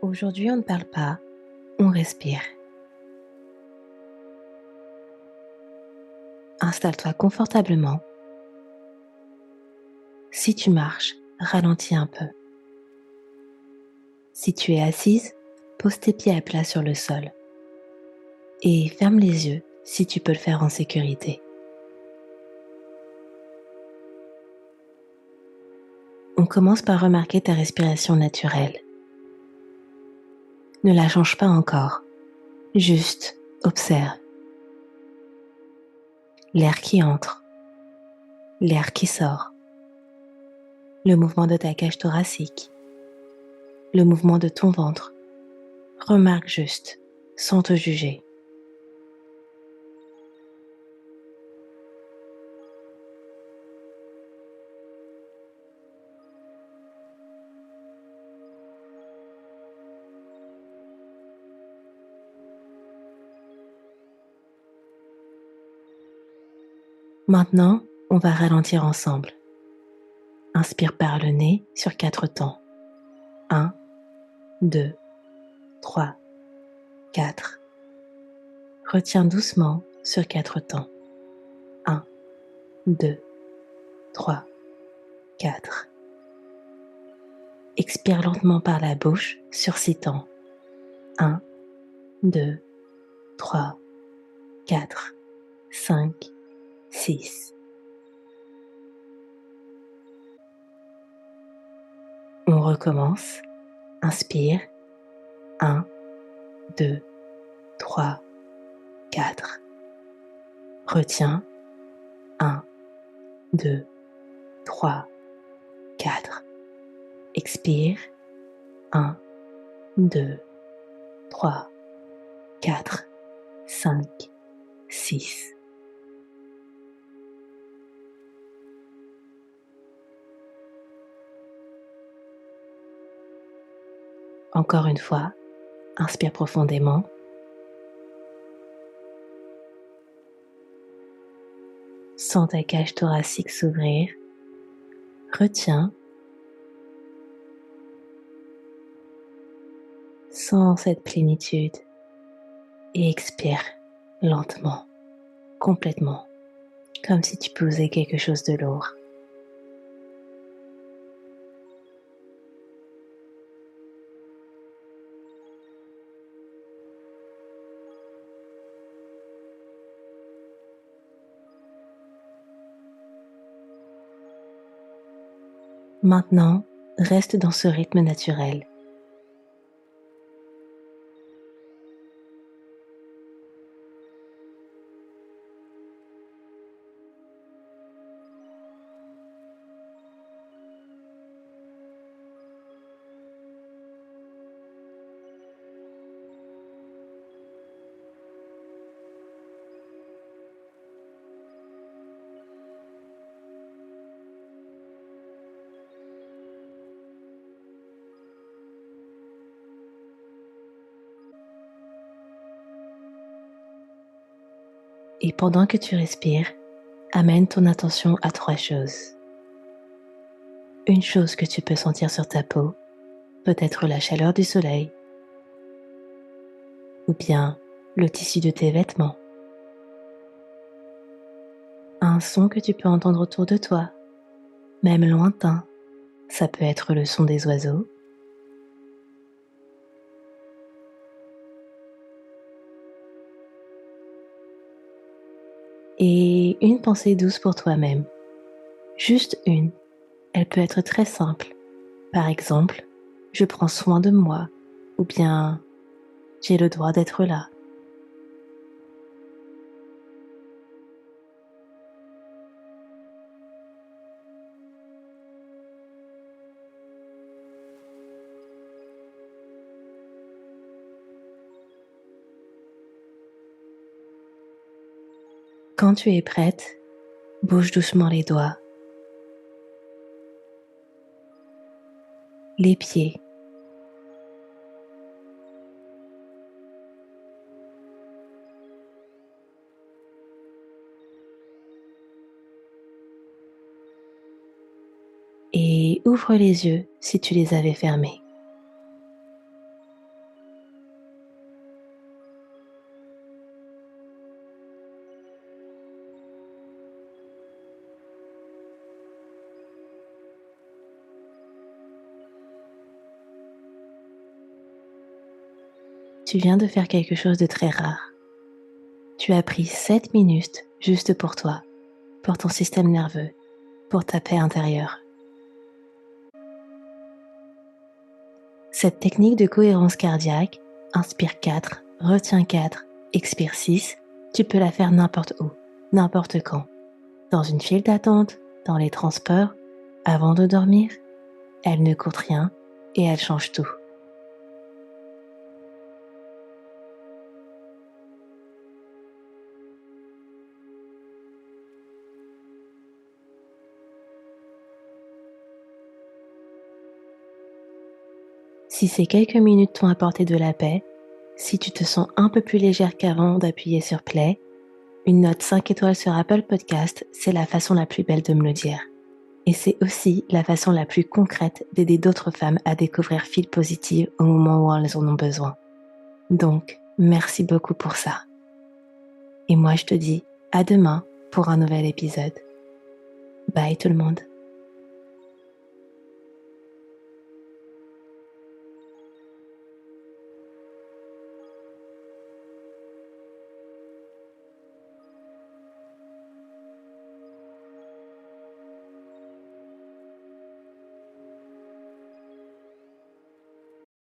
Aujourd'hui, on ne parle pas, on respire. Installe-toi confortablement. Si tu marches, ralentis un peu. Si tu es assise, pose tes pieds à plat sur le sol. Et ferme les yeux si tu peux le faire en sécurité. On commence par remarquer ta respiration naturelle. Ne la change pas encore, juste observe. L'air qui entre, l'air qui sort, le mouvement de ta cage thoracique, le mouvement de ton ventre. Remarque juste, sans te juger. Maintenant, on va ralentir ensemble. Inspire par le nez sur 4 temps. 1, 2, 3, 4. Retiens doucement sur 4 temps. 1, 2, 3, 4. Expire lentement par la bouche sur 6 temps. 1, 2, 3, 4, 5, 6. On recommence. Inspire. 1, 2, 3, 4. Retiens. 1, 2, 3, 4. Expire. 1, 2, 3, 4, 5, 6. Encore une fois, inspire profondément. Sens ta cage thoracique s'ouvrir. Retiens. Sens cette plénitude et expire lentement, complètement, comme si tu posais quelque chose de lourd. Maintenant, reste dans ce rythme naturel. Et pendant que tu respires, amène ton attention à 3 choses. Une chose que tu peux sentir sur ta peau, peut-être la chaleur du soleil, ou bien le tissu de tes vêtements. Un son que tu peux entendre autour de toi, même lointain. Ça peut être le son des oiseaux. Et une pensée douce pour toi-même. Juste une. Elle peut être très simple. Par exemple, je prends soin de moi, ou bien j'ai le droit d'être là. Quand tu es prête, bouge doucement les doigts, les pieds, et ouvre les yeux si tu les avais fermés. Tu viens de faire quelque chose de très rare. Tu as pris 7 minutes juste pour toi, pour ton système nerveux, pour ta paix intérieure. Cette technique de cohérence cardiaque, inspire 4, retiens 4, expire 6, tu peux la faire n'importe où, n'importe quand. Dans une file d'attente, dans les transports, avant de dormir, elle ne coûte rien et elle change tout. Si ces quelques minutes t'ont apporté de la paix, si tu te sens un peu plus légère qu'avant d'appuyer sur play, une note 5 étoiles sur Apple Podcast, c'est la façon la plus belle de me le dire. Et c'est aussi la façon la plus concrète d'aider d'autres femmes à découvrir Feel Positive au moment où elles en ont besoin. Donc, merci beaucoup pour ça. Et moi, je te dis à demain pour un nouvel épisode. Bye tout le monde.